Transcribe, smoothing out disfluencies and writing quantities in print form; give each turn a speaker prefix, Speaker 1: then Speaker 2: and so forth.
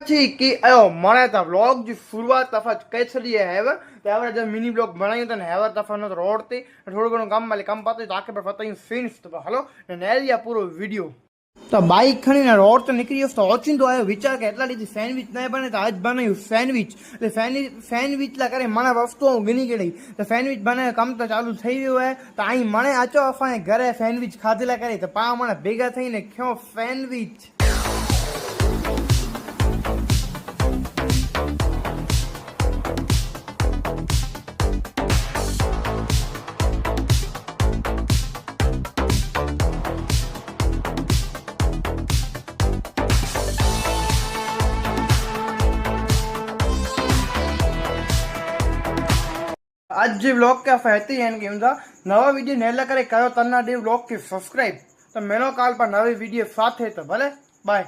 Speaker 1: ठीक कि अयो मने तो व्लॉग जी शुरुआत तफा कैसली है हैवर त्यावर जब मिनी ब्लॉग बनाई तो हैवर तफा न रोड थी थोड़ा घणो काम माले काम पाते तो आके पर पता फिनिश तो हेलो ने लिया पूरो वीडियो तो बाइक खणी ने रोड तो निकली तो ओचिंदो आयो विचार के એટલા દી સેન્ડવિચ ન બને તો આજ બનાવ્યું સેન્ડવિચ એટલે સેન્ડવિચ લા કરે મને વસ્તુઓ ગણી ગઈ તો સેન્ડવિચ બનાવે કામ તો ચાલુ થઈ ગયું હે તો અહીં મને આચો અફાને ઘરે સેન્ડવિચ ખાધેલા કરી તો પા મને ભેગા થઈને ક્યો સેન્ડવિચ आज जो ब्लॉग का फैती है कि नवा वीडियो नेला करे करो तना डे ब्लॉग के सब्सक्राइब तो मेलो काल पर नवी वीडियो साथ है तो भले बाय।